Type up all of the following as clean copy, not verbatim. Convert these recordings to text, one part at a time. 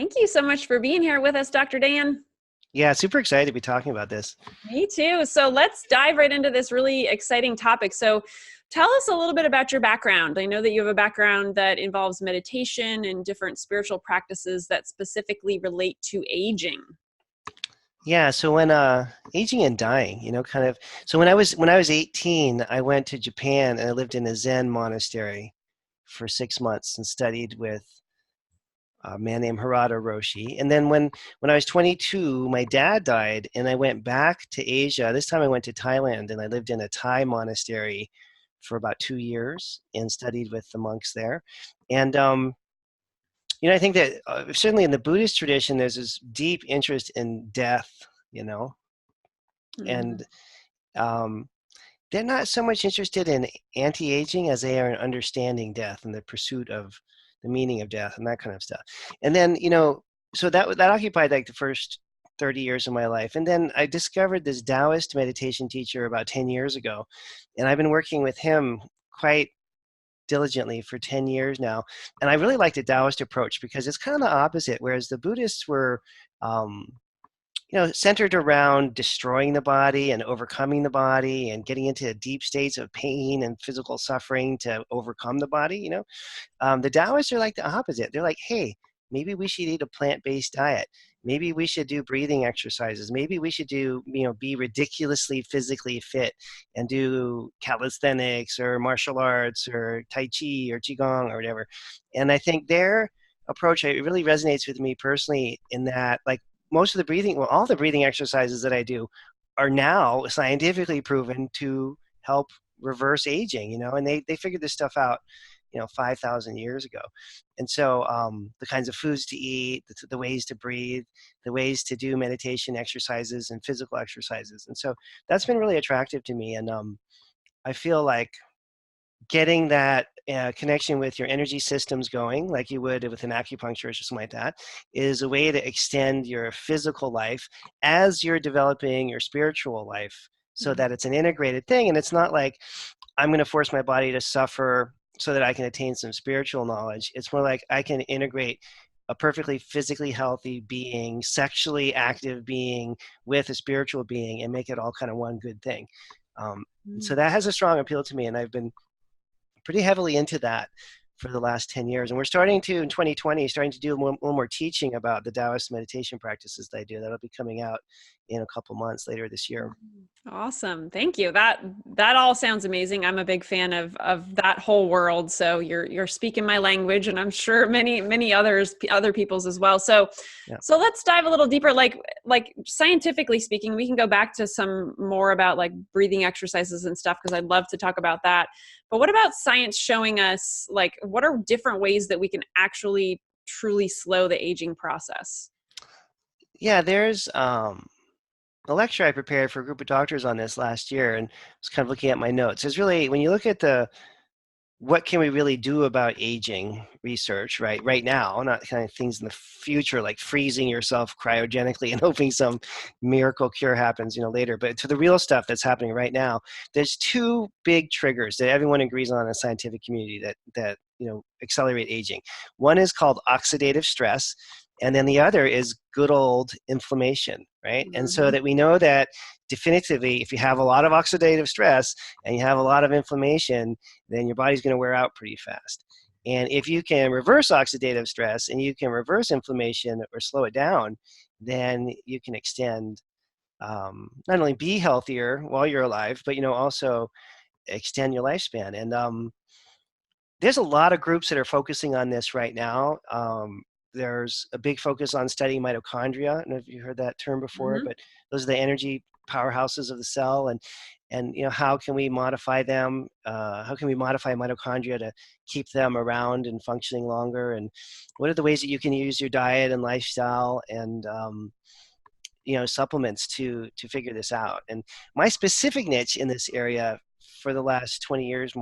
Thank you so much for being here with us, Dr. Dan. Yeah, super excited to be talking about this. Me too. So let's dive right into this really exciting topic. So tell us a little bit about your background. I know that you have a background that involves meditation and different spiritual practices that specifically relate to aging. Yeah, so when aging and dying, kind of. So when I was 18, I went to Japan and I lived in a Zen monastery for 6 months and studied with a man named Harada Roshi. And then when I was 22, my dad died, and I went back to Asia. This time I went to Thailand, and I lived in a Thai monastery for about 2 years and studied with the monks there. And I think that certainly in the Buddhist tradition, there's this deep interest in death, you know, Mhm. and um, they're not so much interested in anti-aging as they are in understanding death and the pursuit of the meaning of death and that kind of stuff. And then, so that occupied like the first 30 years of my life. And then I discovered this Taoist meditation teacher about 10 years ago, and I've been working with him quite diligently for 10 years now. And I really like the Taoist approach because it's kind of the opposite. Whereas the Buddhists were, um, centered around destroying the body and overcoming the body and getting into deep states of pain and physical suffering to overcome the body, the Taoists are like the opposite. They're like, hey, maybe we should eat a plant-based diet. Maybe we should do breathing exercises. Maybe we should do, be ridiculously physically fit and do calisthenics or martial arts or Tai Chi or Qigong or whatever. And I think their approach, it really resonates with me personally in that, like, all the breathing exercises that I do are now scientifically proven to help reverse aging, and they figured this stuff out 5,000 years ago. And so the kinds of foods to eat, the ways to breathe, the ways to do meditation exercises and physical exercises. And so that's been really attractive to me. And I feel like getting that connection with your energy systems going, like you would with an acupuncture or something like that, is a way to extend your physical life as you're developing your spiritual life so that it's an integrated thing. And it's not like I'm going to force my body to suffer so that I can attain some spiritual knowledge. It's more like I can integrate a perfectly physically healthy being, sexually active being with a spiritual being and make it all kind of one good thing. So that has a strong appeal to me, and I've been pretty heavily into that for the last 10 years. And we're starting to, in 2020, starting to do a little more teaching about the Taoist meditation practices that I do. That'll be coming out in a couple months later this year. Awesome. Thank you. That all sounds amazing. I'm a big fan of that whole world. So you're speaking my language, and I'm sure many other people's as well. So Yeah. so let's dive a little deeper. Like scientifically speaking, we can go back to some more about like breathing exercises and stuff because I'd love to talk about that. But what about science showing us like what are different ways that we can actually truly slow the aging process? Yeah, there's a lecture I prepared for a group of doctors on this last year, and I was kind of looking at my notes. It's really, when you look at what can we really do about aging research right now, not kind of things in the future like freezing yourself cryogenically and hoping some miracle cure happens later, but to the real stuff that's happening right now, there's two big triggers that everyone agrees on in the scientific community that accelerate aging. One is called oxidative stress, and then the other is good old inflammation, right? And so that we know that definitively, if you have a lot of oxidative stress and you have a lot of inflammation, then your body's going to wear out pretty fast. And if you can reverse oxidative stress and you can reverse inflammation or slow it down, then you can extend, not only be healthier while you're alive, but also extend your lifespan. And there's a lot of groups that are focusing on this right now. There's a big focus on studying mitochondria. I don't know if you heard that term before, but those are the energy powerhouses of the cell, and how can we modify them? How can we modify mitochondria to keep them around and functioning longer? And what are the ways that you can use your diet and lifestyle and supplements to figure this out? And my specific niche in this area for the last 20 years,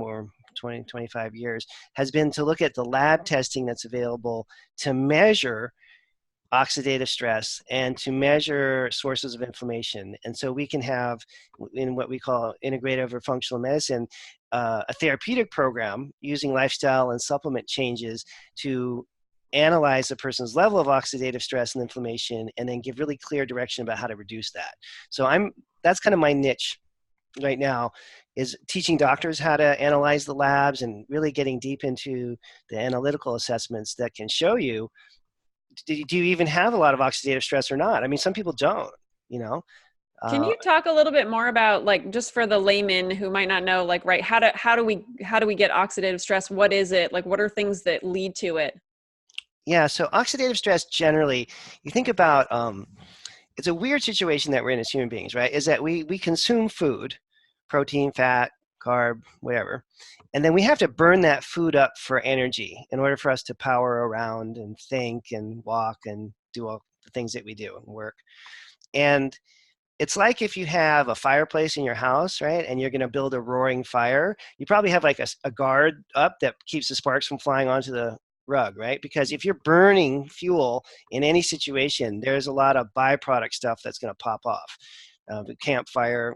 25 years, has been to look at the lab testing that's available to measure oxidative stress and to measure sources of inflammation. And so we can have, in what we call integrative or functional medicine, a therapeutic program using lifestyle and supplement changes to analyze the person's level of oxidative stress and inflammation, and then give really clear direction about how to reduce that. So that's kind of my niche right now, is teaching doctors how to analyze the labs and really getting deep into the analytical assessments that can show you, do you even have a lot of oxidative stress or not? I mean, some people don't, you know. Can Uh, you talk a little bit more about, like, just for the layman who might not know, like, right, how do we get oxidative stress? What is it? Like, what are things that lead to it? yeah, so oxidative stress generally, you think about, it's a weird situation that we're in as human beings, right? Is that we consume food, protein, fat, carb, whatever, and then we have to burn that food up for energy in order for us to power around and think and walk and do all the things that we do and work. And it's like if you have a fireplace in your house, right, and you're going to build a roaring fire, you probably have like a guard up that keeps the sparks from flying onto the rug, right? Because if you're burning fuel in any situation, there's a lot of byproduct stuff that's going to pop off. The campfire,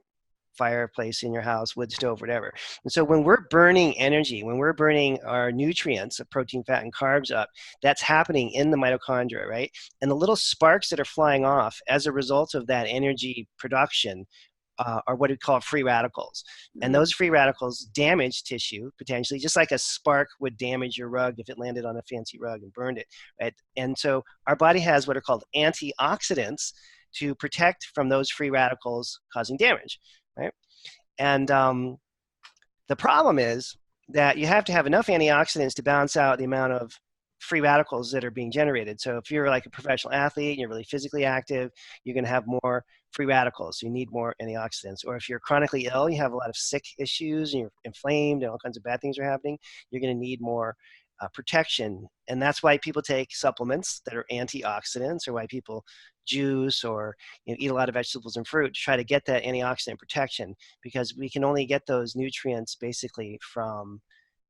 fireplace in your house, wood stove, whatever. And so when we're burning energy, when we're burning our nutrients of protein, fat, and carbs up, that's happening in the mitochondria, right? And the little sparks that are flying off as a result of that energy production are what we call free radicals. And Mm. those free radicals damage tissue potentially, just like a spark would damage your rug if it landed on a fancy rug and burned it, right? And so our body has what are called antioxidants to protect from those free radicals causing damage, right? And the problem is that you have to have enough antioxidants to balance out the amount of free radicals that are being generated. So if you're like a professional athlete and you're really physically active, you're going to have more free radicals. So you need more antioxidants. Or if you're chronically ill, you have a lot of sick issues and you're inflamed and all kinds of bad things are happening, you're going to need more protection. And that's why people take supplements that are antioxidants, or why people juice or eat a lot of vegetables and fruit to try to get that antioxidant protection, because we can only get those nutrients basically from,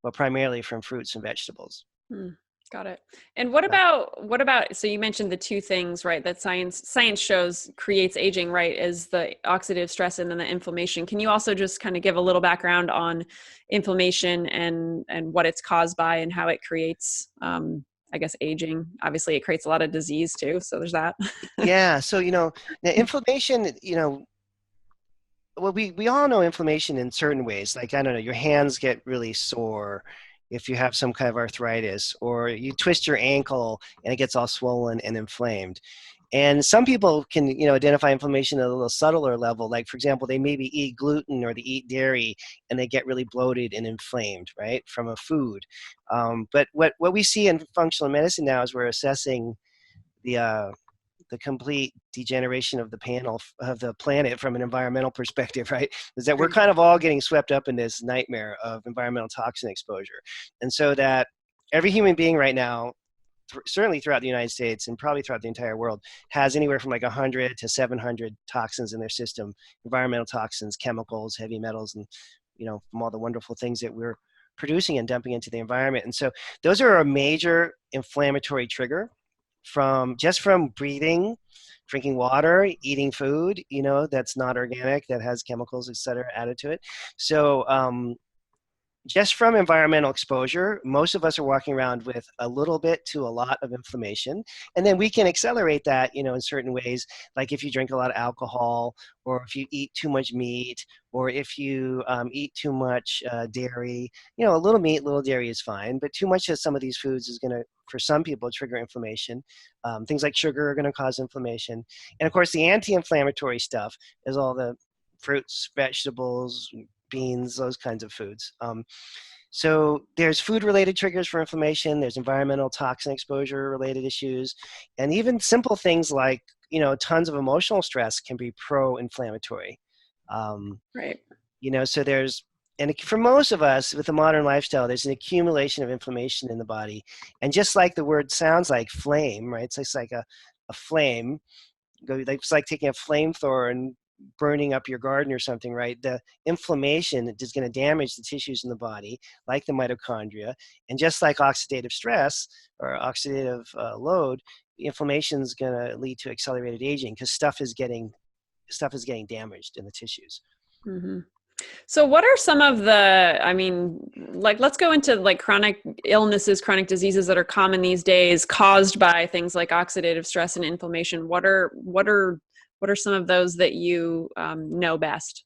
well, primarily from fruits and vegetables. Mm, got it. And what about, so you mentioned the two things, right, that science shows creates aging, right, is the oxidative stress and then the inflammation. Can you also just kind of give a little background on inflammation and what it's caused by and how it creates, I guess, aging? Obviously, it creates a lot of disease too, so there's that. Yeah, so now inflammation, well, we all know inflammation in certain ways. Like, I don't know, your hands get really sore if you have some kind of arthritis, or you twist your ankle and it gets all swollen and inflamed. And some people can, identify inflammation at a little subtler level. Like, for example, they maybe eat gluten or they eat dairy and they get really bloated and inflamed, right, from a food. But what we see in functional medicine now is we're assessing the the complete degeneration of the panel of the planet from an environmental perspective, right? Is that we're Right. kind of all getting swept up in this nightmare of environmental toxin exposure. And so that every human being right now, certainly throughout the United States and probably throughout the entire world, has anywhere from like 100 to 700 toxins in their system, environmental toxins, chemicals, heavy metals, and from all the wonderful things that we're producing and dumping into the environment. And so those are a major inflammatory trigger from breathing, drinking water, eating food, that's not organic, that has chemicals, et cetera, added to it. So just from environmental exposure, most of us are walking around with a little bit to a lot of inflammation. And then we can accelerate that, in certain ways, like if you drink a lot of alcohol, or if you eat too much meat, or if you eat too much dairy. A little meat, little dairy is fine, but too much of some of these foods is going to, for some people, trigger inflammation. Things like sugar are going to cause inflammation. And of course, the anti-inflammatory stuff is all the fruits, vegetables, beans, those kinds of foods. So there's food-related triggers for inflammation. There's environmental toxin exposure-related issues, and even simple things like tons of emotional stress can be pro-inflammatory. Um, Right. so and for most of us with the modern lifestyle, there's an accumulation of inflammation in the body, and just like the word sounds like, flame, right? So it's like a flame. It's like taking a flamethrower and burning up your garden or something, right? The inflammation is going to damage the tissues in the body, like the mitochondria. And just like oxidative stress or oxidative load, inflammation is going to lead to accelerated aging because stuff is getting damaged in the tissues. Mm-hmm. So what are some of the, I mean, like let's go into like chronic illnesses, chronic diseases that are common these days caused by things like oxidative stress and inflammation. What are some of those that you know best?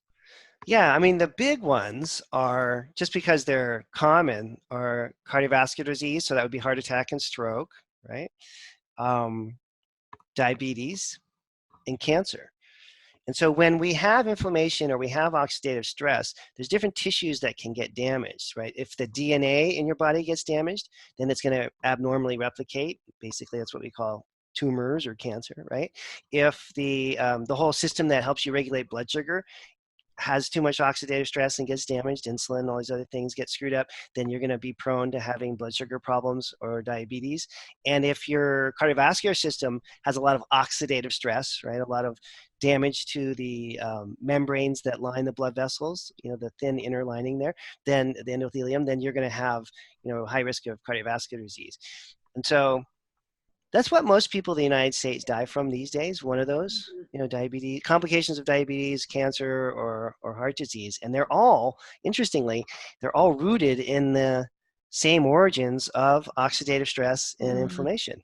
Yeah, I mean, the big ones are just because they're common are cardiovascular disease, so that would be heart attack and stroke, right? Um, Diabetes and cancer. And so when we have inflammation or we have oxidative stress, there's different tissues that can get damaged, right? If the DNA in your body gets damaged, then it's going to abnormally replicate. Basically, that's what we call tumors or cancer, right? If the whole system that helps you regulate blood sugar has too much oxidative stress and gets damaged, insulin, all these other things get screwed up, then you're going to be prone to having blood sugar problems or diabetes. And if your cardiovascular system has a lot of oxidative stress, right, a lot of damage to the membranes that line the blood vessels, the thin inner lining there, then the endothelium, then you're going to have, high risk of cardiovascular disease. And so that's what most people in the United States die from these days. One of those, diabetes, complications of diabetes, cancer, or heart disease. And they're all, interestingly, they're all rooted in the same origins of oxidative stress and Mhm. inflammation.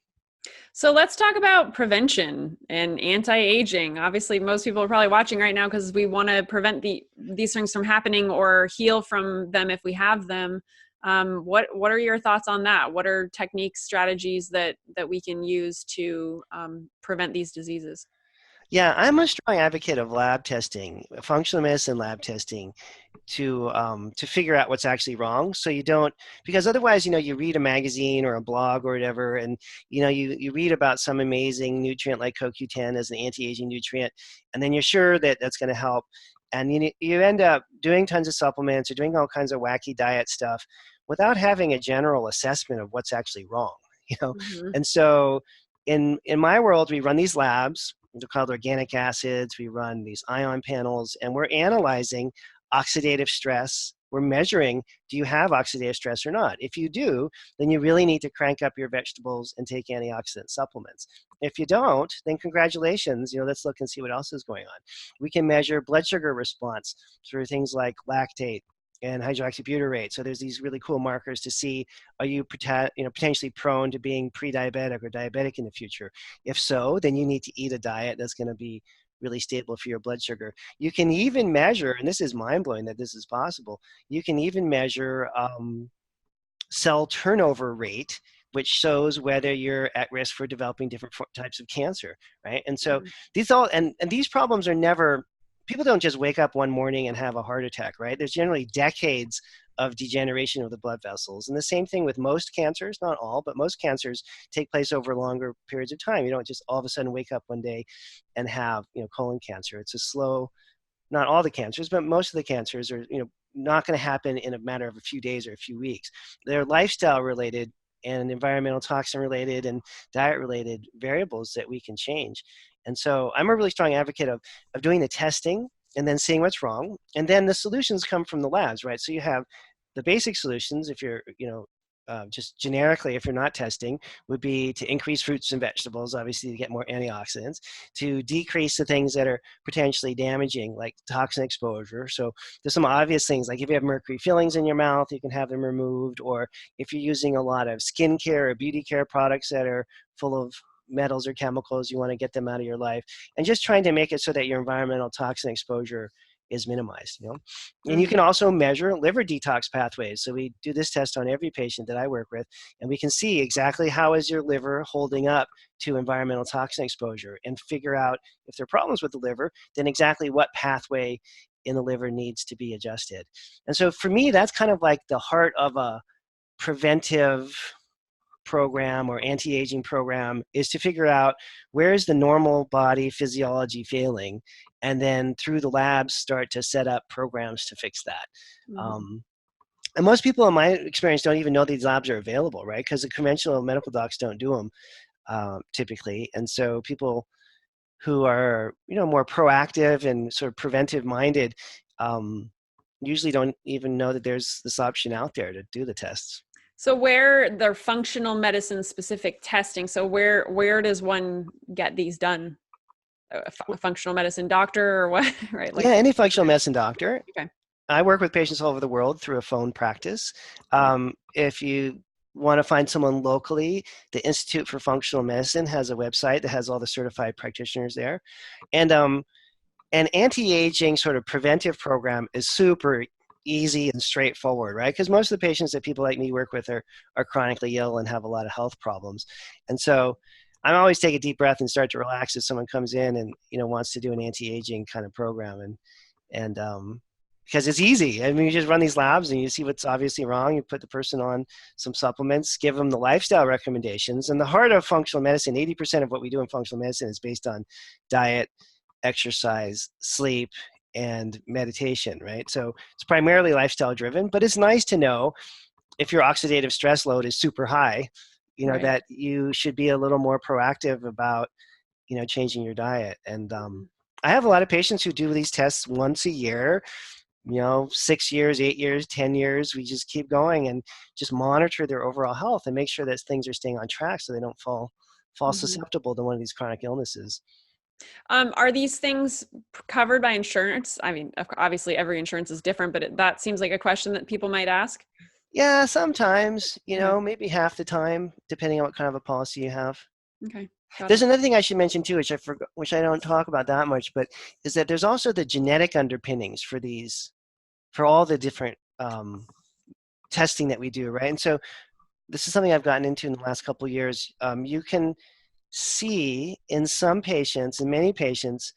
So let's talk about prevention and anti-aging. Obviously, most people are probably watching right now because we want to prevent these things from happening or heal from them if we have them. What are your thoughts on that? What are techniques, strategies that we can use to prevent these diseases? Yeah, I'm a strong advocate of lab testing, functional medicine lab testing, to figure out what's actually wrong. So you don't, because otherwise, you read a magazine or a blog or whatever, and you read about some amazing nutrient like CoQ10 as an anti-aging nutrient, and then you're sure that that's going to help, and you end up doing tons of supplements or doing all kinds of wacky diet stuff without having a general assessment of what's actually wrong. You know, Hmm. and so in my world, we run these labs. They're called organic acids. We run these ion panels, and we're analyzing oxidative stress. We're measuring, do you have oxidative stress or not? If you do, then you really need to crank up your vegetables and take antioxidant supplements. If you don't, then congratulations, let's look and see what else is going on. We can measure blood sugar response through things like lactate and hydroxybutyrate. So there's these really cool markers to see, are you potentially prone to being pre-diabetic or diabetic in the future? If so, then you need to eat a diet that's going to be really stable for your blood sugar. You can even measure, and this is mind-blowing that this is possible, you can even measure cell turnover rate, which shows whether you're at risk for developing different types of cancer, right? And so these all, and these problems are never, people don't just wake up one morning and have a heart attack, right? There's generally decades of degeneration of the blood vessels. And the same thing with most cancers, not all, but most cancers take place over longer periods of time. You don't just all of a sudden wake up one day and have, colon cancer. It's a slow, not all the cancers, but most of the cancers are, not going to happen in a matter of a few days or a few weeks. They're lifestyle related and environmental toxin related and diet related variables that we can change. And so I'm a really strong advocate of doing the testing and then seeing what's wrong. And then the solutions come from the labs, right? So you have the basic solutions, if you're, just generically, if you're not testing, would be to increase fruits and vegetables, obviously to get more antioxidants, to decrease the things that are potentially damaging, like toxin exposure. So there's some obvious things, like if you have mercury fillings in your mouth, you can have them removed, or if you're using a lot of skincare or beauty care products that are full of metals or chemicals, you want to get them out of your life, and just trying to make it so that your environmental toxin exposure is minimized. And you can Hmm. also measure liver detox pathways. So we do this test on every patient that I work with, and we can see exactly how is your liver holding up to environmental toxin exposure, and figure out if there are problems with the liver, then exactly what pathway in the liver needs to be adjusted. And so for me, that's kind of like the heart of a preventive program or anti-aging program, is to figure out where is the normal body physiology failing, and then through the labs start to set up programs to fix that. Hmm. um, and most people in my experience don't even know these labs are available, right? Because the conventional medical docs don't do them typically. And so people who are more proactive and sort of preventive minded um, usually don't even know that there's this option out there to do the tests. So where the functional medicine specific testing? So where does one get these done? A functional medicine doctor or what? Right? Yeah, Like, any functional medicine doctor. okay. I work with patients all over the world through a phone practice. If you want to find someone locally, the Institute for Functional Medicine has a website that has all the certified practitioners there. And an anti-aging sort of preventive program is super easy and straightforward, right? Because most of the patients that people like me work with are chronically ill and have a lot of health problems. And so I always take a deep breath and start to relax if someone comes in and wants to do an anti-aging kind of program. And because it's easy. I mean, you just run these labs and you see what's obviously wrong. You put the person on some supplements, give them the lifestyle recommendations. And the heart of functional medicine, 80% of what we do in functional medicine is based on diet, exercise, sleep, and meditation, right? So it's primarily lifestyle driven, but it's nice to know if your oxidative stress load is super high, Right. that you should be a little more proactive about, changing your diet. And I have a lot of patients who do these tests once a year, 6 years, 8 years, 10 years. We just keep going and just monitor their overall health and make sure that things are staying on track so they don't fall Mhm. susceptible to one of these chronic illnesses. Are these things covered by insurance? I mean, obviously every insurance is different, but that seems like a question that people might ask. Yeah, sometimes, Okay. maybe half the time, depending on what kind of a policy you have. Okay. Got There's it. another thing I should mention too, which I forgot, which I don't talk about that much, but is that there's also the genetic underpinnings for these, for all the different testing that we do, right? And so this is something I've gotten into in the last couple of years. You can see in some patients, in many patients,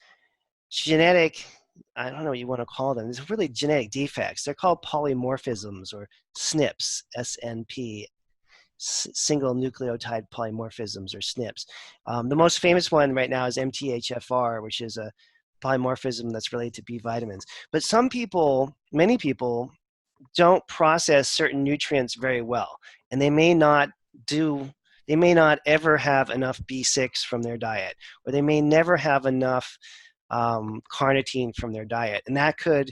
genetic, I don't know what you want to call them. It's really genetic defects. They're called polymorphisms or SNPs, SNP, single nucleotide polymorphisms or SNPs. The most famous one right now is MTHFR, which is a polymorphism that's related to B vitamins. But some people, many people, don't process certain nutrients very well, and do they may not ever have enough B6 from their diet, or they may never have enough carnitine from their diet, and that could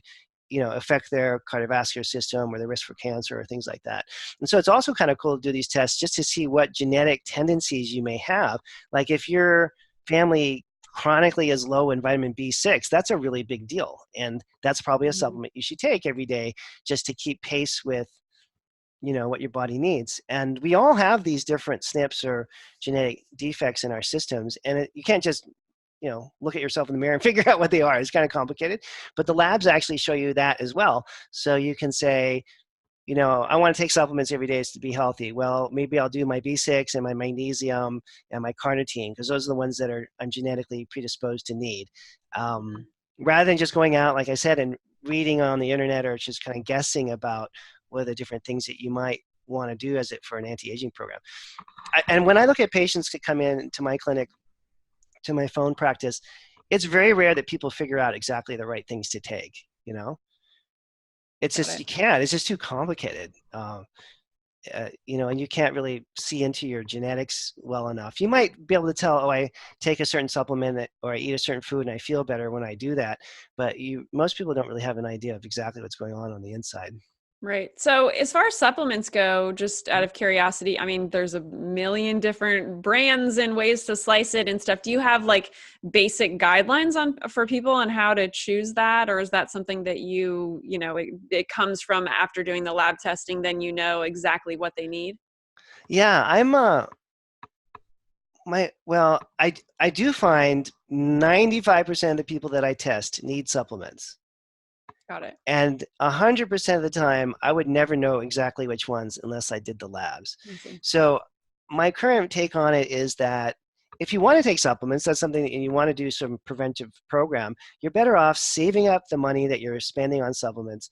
affect their cardiovascular system or their risk for cancer or things like that. And so it's also kind of cool to do these tests just to see what genetic tendencies you may have. Like if your family chronically is low in vitamin B6, that's a really big deal, and that's probably a Mhm. supplement you should take every day just to keep pace with what your body needs. And we all have these different SNPs or genetic defects in our systems, and you can't just look at yourself in the mirror and figure out what they are. It's kind of complicated, but the labs actually show you that as well. So you can say, I want to take supplements every day to be healthy. Well, maybe I'll do my B6 and my magnesium and my carnitine, because those are the ones that I'm genetically predisposed to need. Rather than just going out, like I said, and reading on the internet or just kind of guessing about what are the different things that you might want to do as it for an anti-aging program. And when I look at patients that come in to my clinic, to my phone practice, it's very rare that people figure out exactly the right things to take. It's Got just it. you can't. It's just too complicated. And you can't really see into your genetics well enough. You might be able to tell, oh, I take a certain supplement or I eat a certain food and I feel better when I do that. But most people don't really have an idea of exactly what's going on the inside. Right. So, as far as supplements go, just out of curiosity, I mean, there's a million different brands and ways to slice it and stuff. Do you have like basic guidelines on for people on how to choose that, or is that something that it comes from after doing the lab testing? Then you know exactly what they need. Yeah, I'm my well, I do find 95% of the people that I test need supplements. Got it. And 100% of the time, I would never know exactly which ones unless I did the labs. I see. So my current take on it is that if you want to take supplements, that's something and you want to do some preventive program, you're better off saving up the money that you're spending on supplements,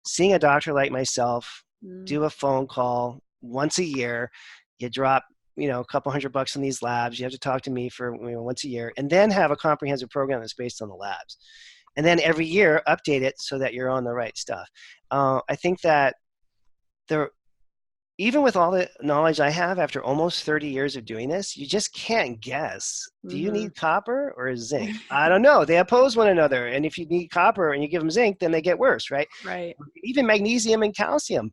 seeing a doctor like myself, Mm, do a phone call once a year, you drop a couple $100 on these labs, you have to talk to me for once a year, and then have a comprehensive program that's based on the labs, and then every year update it so that you're on the right stuff. I think that there, even with all the knowledge I have after almost 30 years of doing this, you just can't guess. Do you mm-hmm. need copper or zinc? I don't know. They oppose one another. And if you need copper and you give them zinc, then they get worse, right? Right. Even magnesium and calcium,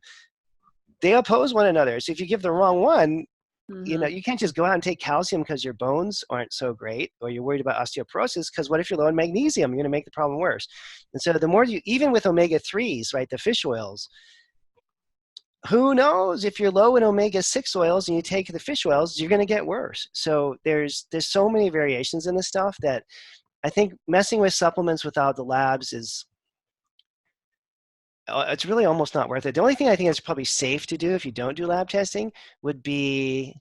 they oppose one another. So if you give the wrong one, Mm-hmm. you can't just go out and take calcium because your bones aren't so great, or you're worried about osteoporosis, because what if you're low in magnesium? You're going to make the problem worse. And so the more even with omega-3s, right, the fish oils, who knows if you're low in omega-6 oils and you take the fish oils, you're going to get worse. So there's so many variations in this stuff that I think messing with supplements without the labs is it's really almost not worth it. The only thing I think is probably safe to do if you don't do lab testing would be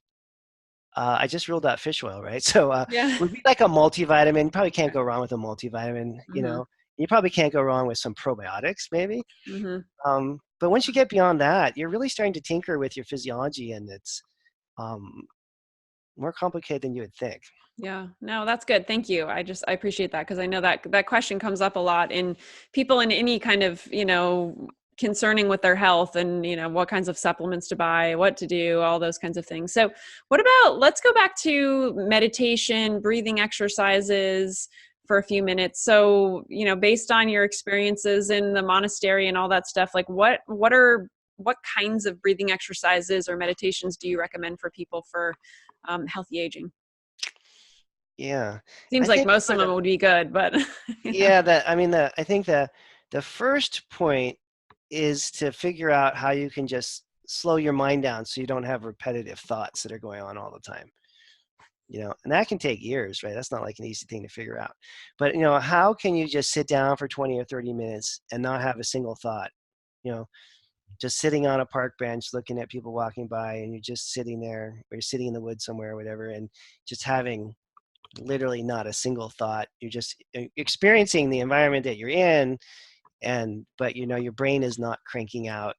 I just ruled out fish oil, right? So Yeah. would be like a multivitamin. You probably can't go wrong with a multivitamin. Mm-hmm. You probably can't go wrong with some probiotics, maybe. Mm-hmm. But once you get beyond that, you're really starting to tinker with your physiology, and it's um, more complicated than you would think. Yeah, no, that's good. Thank you. I appreciate that because I know that that question comes up a lot in people in any kind of, concerning with their health and, what kinds of supplements to buy, what to do, all those kinds of things. So, what about let's go back to meditation, breathing exercises for a few minutes. So, based on your experiences in the monastery and all that stuff, like what kinds of breathing exercises or meditations do you recommend for people for healthy aging? Yeah, Seems I like think most of for them the would be good, but yeah that I mean the I think the first point is to figure out how you can just slow your mind down so you don't have repetitive thoughts that are going on all the time. And that can take years, right? That's not like an easy thing to figure out. But how can you just sit down for 20 or 30 minutes and not have a single thought? You know, just sitting on a park bench looking at people walking by, and you're just sitting there, or you're sitting in the woods somewhere or whatever, and just having literally not a single thought. You're just experiencing the environment that you're in, but your brain is not cranking out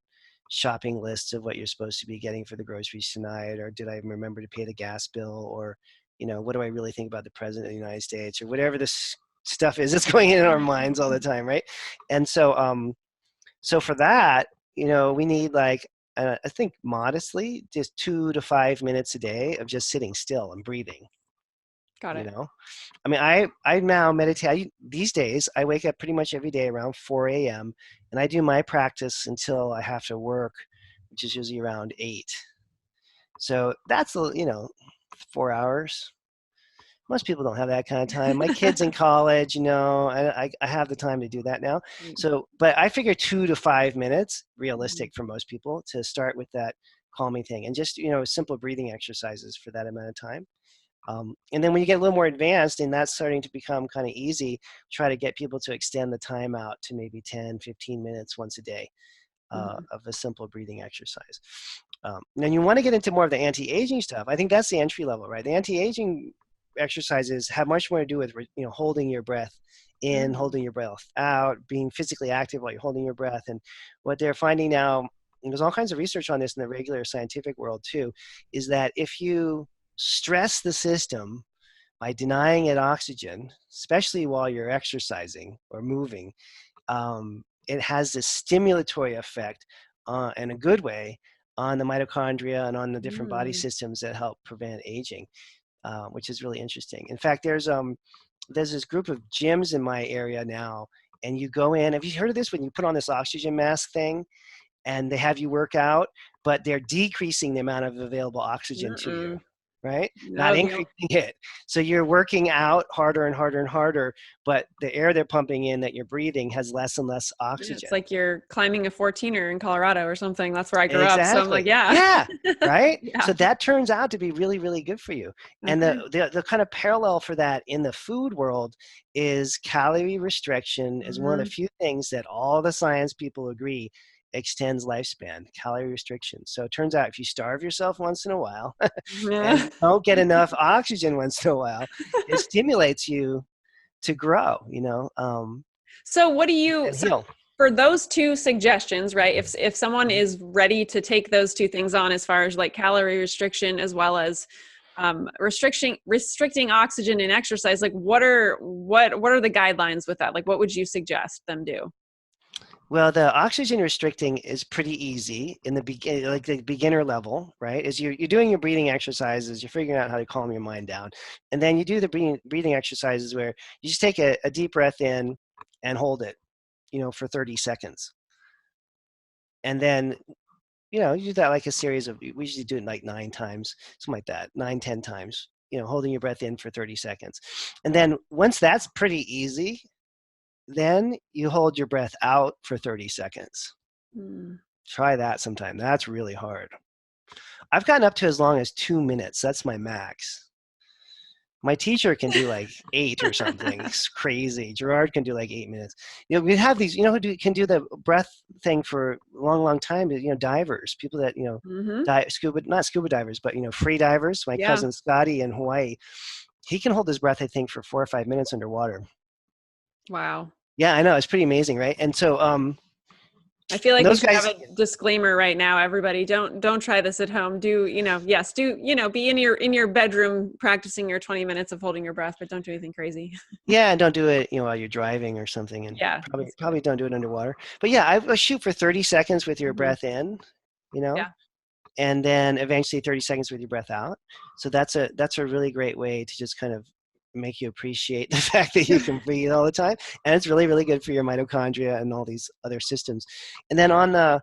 shopping lists of what you're supposed to be getting for the groceries tonight, or did I remember to pay the gas bill, or what do I really think about the president of the United States, or whatever this stuff is that's going in our minds all the time, right? And so for that, we need like I think modestly just 2 to 5 minutes a day of just sitting still and breathing. got you it. know I mean, I now meditate. These days I wake up pretty much every day around 4 a.m. and I do my practice until I have to work, which is usually around 8. So that's 4 hours. Most people don't have that kind of time. My kids in college, I have the time to do that now. Right. So, but I figure 2 to 5 minutes Mhm. realistic for most people to start with that calming thing, and just simple breathing exercises for that amount of time. And then when you get a little more advanced and that's starting to become kind of easy, try to get people to extend the time out to maybe 10, 15 minutes once a day Mhm. of a simple breathing exercise. And you want to get into more of the anti-aging stuff. I think that's the entry level, right? The anti-aging exercises have much more to do with holding your breath in, Mm. holding your breath out, being physically active while you're holding your breath. And what they're finding now, and there's all kinds of research on this in the regular scientific world too, is that if you stress the system by denying it oxygen, especially while you're exercising or moving, it has this stimulatory effect in a good way on the mitochondria and on the different body Mm. systems that help prevent aging, which is really interesting. In fact, there's this group of gyms in my area now, and you go in. Have you heard of this? When you put on this oxygen mask thing, and they have you work out, but they're decreasing the amount of available oxygen to you, Mm-mm. right? Not No, increasing it. So you're working out harder and harder and harder, but the air they're pumping in that you're breathing has less and less yeah, it's oxygen. like you're climbing a 14er in Colorado or something. That's where I grew up. So I'm like, Exactly. yeah. Yeah. Right. Yeah. So that turns out to be really, really good for you. And Okay. the kind of parallel for that in the food world is calorie restriction is one of the Hmm. few things that all the science people agree extends lifespan, calorie restriction. So it turns out if you starve yourself once in a while and Yeah. you don't get enough oxygen once in a while, it stimulates you to grow, So what do you and so heal. for those two suggestions, right? If someone Mhm. is ready to take those two things on as far as like calorie restriction as well as restricting oxygen and exercise, like what are the guidelines with that? Like what would you suggest them do? Well, the oxygen restricting is pretty easy in the begin, like the beginner level, right? Is you're doing your breathing exercises, you're figuring out how to calm your mind down, and then you do the breathing exercises where you just take a deep breath in and hold it, for 30 seconds, and then you do that like a series of, we usually do it like 9 times, something like that, 9, 10 times, holding your breath in for 30 seconds. And then once that's pretty easy, then you hold your breath out for 30 seconds. Mm. Try that sometime. That's really hard. I've gotten up to as long as 2 minutes. That's my max. My teacher can do like 8 or something. It's crazy. Gerard can do like 8 minutes. We have these, who can do the breath thing for a long, long time. Divers, people that Mm-hmm. dive, not scuba divers, but free divers. My Yeah. cousin Scotty in Hawaii, he can hold his breath, I think, for 4 or 5 minutes underwater. Wow. Yeah, I know, it's pretty amazing, right? And so, I feel like we those should have guys, a disclaimer right now. Everybody, don't try this at home. Do yes, be in your bedroom practicing your 20 minutes of holding your breath, but don't do anything crazy. yeah, and don't do it, while you're driving or something, and Yeah, probably that's good. probably don't do it underwater. But yeah, I shoot for 30 seconds with your Hmm. breath in, you know, Yeah. and then eventually 30 seconds with your breath out. So that's a really great way to just kind of make you appreciate the fact that you can breathe all the time, and it's really, really good for your mitochondria and all these other systems. And then on the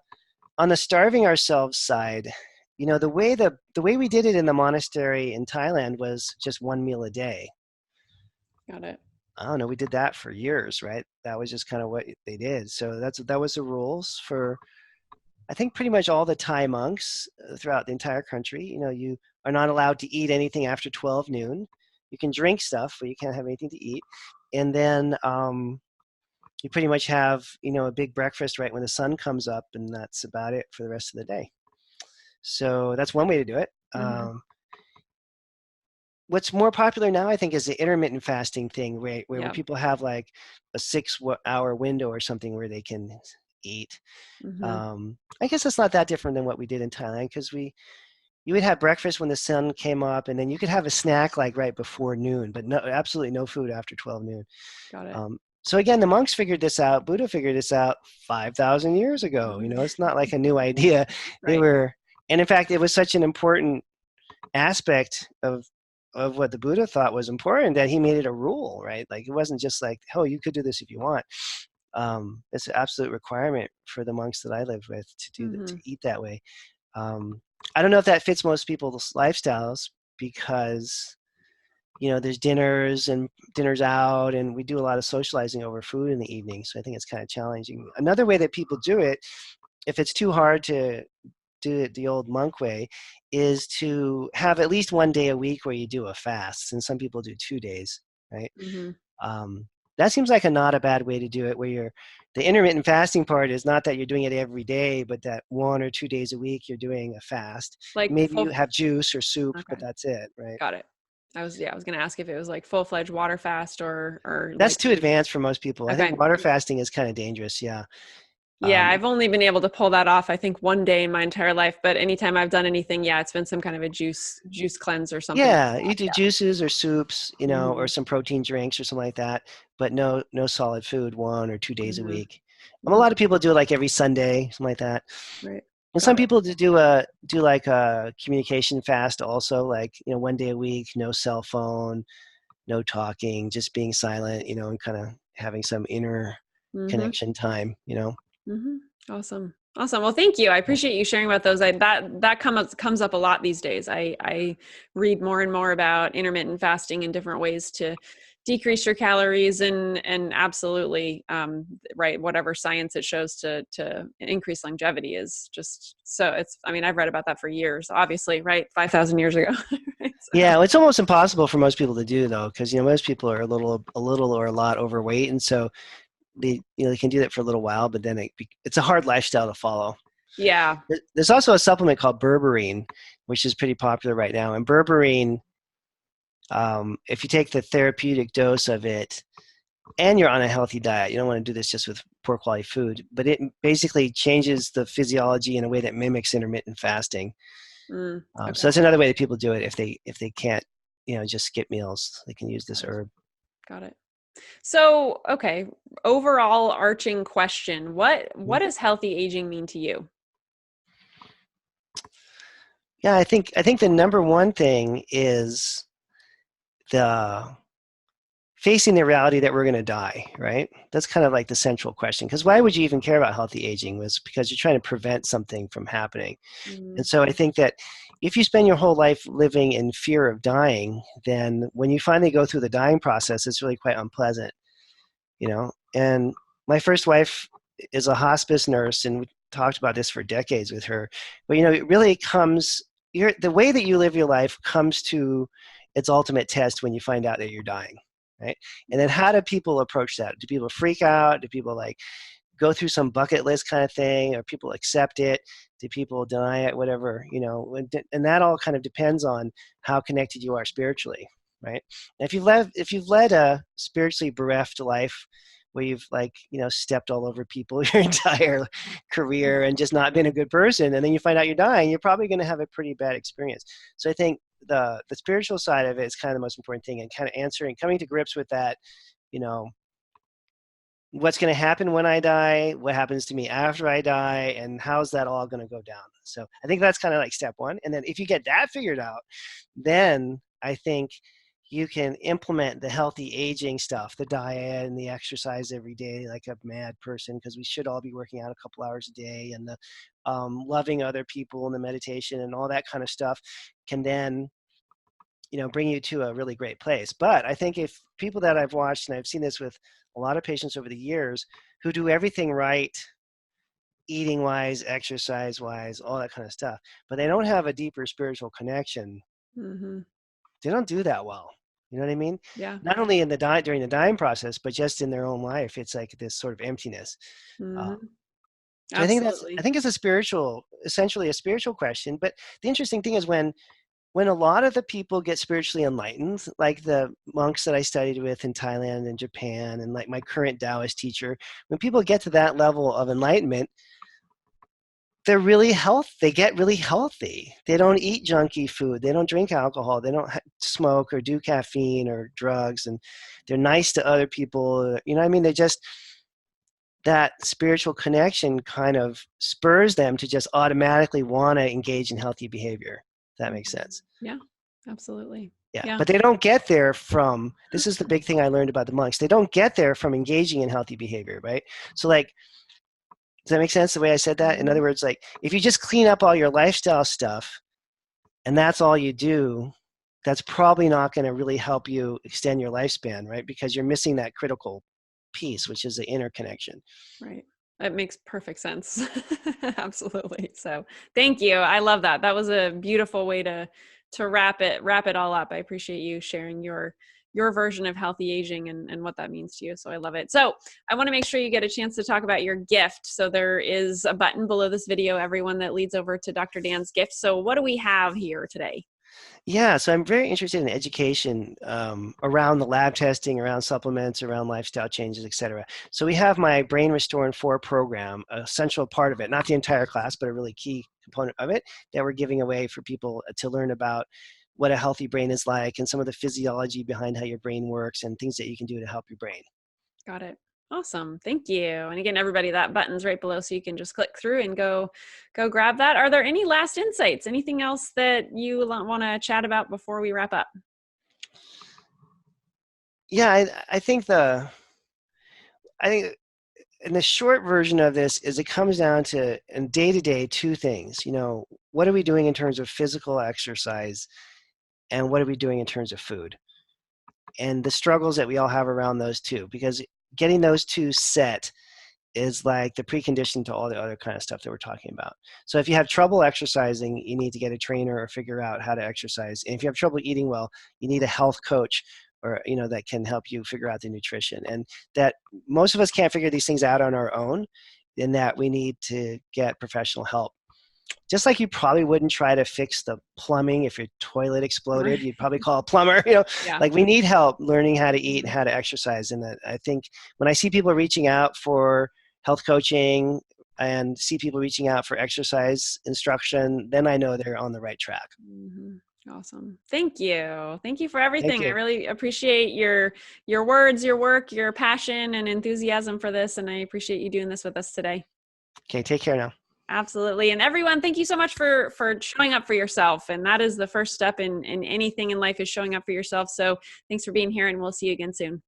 starving ourselves side, the way we did it in the monastery in Thailand was just one meal a day. Got it. I don't know, we did that for years, right? That was just kind of what they did. So that was the rules for, I think, pretty much all the Thai monks throughout the entire country. You are not allowed to eat anything after 12 noon. You can drink stuff, but you can't have anything to eat. And then you pretty much have, a big breakfast right when the sun comes up, and that's about it for the rest of the day. So that's one way to do it. Hmm. What's more popular now, I think, is the intermittent fasting thing, where Yeah. people have like a 6 hour window or something where they can eat. Hmm. I guess it's not that different than what we did in Thailand, because you would have breakfast when the sun came up, and then you could have a snack like right before noon, but no, absolutely no food after 12 noon. Got it. So again, the monks figured this out. Buddha figured this out 5,000 years ago. It's not like a new idea. They Right. were, and in fact, it was such an important aspect of what the Buddha thought was important that he made it a rule, right? Like it wasn't just like, oh, you could do this if you want. It's an absolute requirement for the monks that I lived with to Hmm. eat that way. Um, I don't know if that fits most people's lifestyles, because there's dinners out, and we do a lot of socializing over food in the evening. So I think it's kind of challenging. Another way that people do it, if it's too hard to do it the old monk way, is to have at least one day a week where you do a fast. And some people do 2 days, right? Hmm. Um, that seems like not a bad way to do it, where the intermittent fasting part is not that you're doing it every day, but that 1 or 2 days a week you're doing a fast. Like Maybe you full. have juice or soup, but Okay. that's it, right? Got it. I was gonna ask if it was like full-fledged water fast or That's like. too advanced for most people. I think Okay. water fasting is kind of dangerous. Yeah. Yeah, Um, I've only been able to pull that off, I think, one day in my entire life. But anytime I've done anything, yeah, it's been some kind of a juice cleanse or something like yeah, you do that. juices or soups, Yeah. or Hmm. some protein drinks or something like that, but no solid food 1 or 2 days a Hmm. week. A Hmm. lot of people do it like every Sunday, something like that. Right. And some Got it. people do like a communication fast also, like one day a week, no cell phone, no talking, just being silent, and kind of having some inner Hmm. connection time. Hmm. Awesome. Awesome. Well, thank you. I appreciate you sharing about those. That comes up a lot these days. I read more and more about intermittent fasting and different ways to decrease your calories and absolutely right, whatever science it shows to increase longevity is just so it's. I mean, I've read about that for years. Obviously, right, 5,000 years ago. Right? So, Yeah, it's almost impossible for most people to do though, because most people are a little or a lot overweight, and so they can do that for a little while, but then it's a hard lifestyle to follow. yeah. There's also a supplement called berberine, which is pretty popular right now. And berberine, if you take the therapeutic dose of it, and you're on a healthy diet, you don't want to do this just with poor quality food, but it basically changes the physiology in a way that mimics intermittent fasting. So Okay. that's another way that people do it if they can't, just skip meals. They can use this Got it. herb. Got it. So, okay, overall arching question. What does healthy aging mean to you? Yeah, I think the number one thing is the facing the reality that we're going to die, right? That's kind of like the central question. Because why would you even care about healthy aging? Was because you're trying to prevent something from happening. And so I think that if you spend your whole life living in fear of dying, then when you finally go through the dying process, it's really quite unpleasant, you know? And my first wife is a hospice nurse, and we talked about this for decades with her. But, you know, it really comes, the way that you live your life comes to its ultimate test when you find out that you're dying, right? And then how do people approach that? Do people freak out? Do people like go through some bucket list kind of thing, or people accept it? Do people deny it? Whatever, you know, and that all kind of depends on how connected you are spiritually, right? And if you've led a spiritually bereft life where you've like, you know, stepped all over people your entire career and just not been a good person, and then you find out you're dying, you're probably going to have a pretty bad experience. So I think the spiritual side of it is kind of the most important thing, and kind of coming to grips with that, you know, what's going to happen when I die, what happens to me after I die, and how's that all going to go down. So I think that's kind of like step one. And then if you get that figured out, then I think you can implement the healthy aging stuff, the diet and the exercise every day like a mad person, because we should all be working out a couple hours a day, and the loving other people and the meditation and all that kind of stuff can then, you know, bring you to a really great place. But I think if people that I've watched, and I've seen this with a lot of patients over the years, who do everything right, eating wise, exercise wise, all that kind of stuff, but they don't have a deeper spiritual connection, Mm-hmm. they don't do that well. You know what I mean? Yeah. Not only in the during the dying process, but just in their own life, it's like this sort of emptiness. Mm-hmm. So I Absolutely. think it's a spiritual, essentially a spiritual question. But the interesting thing is when a lot of the people get spiritually enlightened, like the monks that I studied with in Thailand and Japan, and like my current Taoist teacher, when people get to that level of enlightenment, they get really healthy. They don't eat junky food. They don't drink alcohol. They don't smoke or do caffeine or drugs. And they're nice to other people. You know what I mean? They just, that spiritual connection kind of spurs them to just automatically want to engage in healthy behavior. If that makes sense. Yeah, absolutely. Yeah, Yeah. but they don't get there from, this is the big thing I learned about the monks. They don't get there from engaging in healthy behavior, right? So like, does that make sense the way I said that? In Mhm. other words, like if you just clean up all your lifestyle stuff and that's all you do, that's probably not going to really help you extend your lifespan, right? Because you're missing that critical piece, which is the interconnection. Right. That makes perfect sense. Absolutely. So thank you. I love that. That was a beautiful way to wrap it all up. I appreciate you sharing your version of healthy aging and what that means to you. So I love it. So I want to make sure you get a chance to talk about your gift. So there is a button below this video, everyone, that leads over to Dr. Dan's gift. So what do we have here today? Yeah, so I'm very interested in education around the lab testing, around supplements, around lifestyle changes, et cetera. So we have my Brain Restore in 4 program, a central part of it, not the entire class, but a really key component of it that we're giving away for people to learn about what a healthy brain is like and some of the physiology behind how your brain works and things that you can do to help your brain. Got it. Awesome. Thank you. And again, everybody, that button's right below, so you can just click through and go grab that. Are there any last insights? Anything else that you want to chat about before we wrap up? Yeah, I think in the short version of this is it comes down to in day to day 2 things. You know, what are we doing in terms of physical exercise, and what are we doing in terms of food? And the struggles that we all have around those two, because getting those two set is like the precondition to all the other kind of stuff that we're talking about. So if you have trouble exercising, you need to get a trainer or figure out how to exercise. And if you have trouble eating well, you need a health coach, or you know, that can help you figure out the nutrition. And that most of us can't figure these things out on our own, in that we need to get professional help. Just like you probably wouldn't try to fix the plumbing if your toilet exploded, Right. you'd probably call a plumber. You know, Yeah. like we need help learning how to eat and Mhm. how to exercise. And that, I think when I see people reaching out for health coaching and see people reaching out for exercise instruction, then I know they're on the right track. Mhm. Awesome. Thank you. Thank you for Thank everything. I you. really appreciate your words, your work, your passion and enthusiasm for this, and I appreciate you doing this with us today. Okay, take care now. Absolutely. And everyone, thank you so much for showing up for yourself. And that is the first step in anything in life, is showing up for yourself. So thanks for being here, and we'll see you again soon.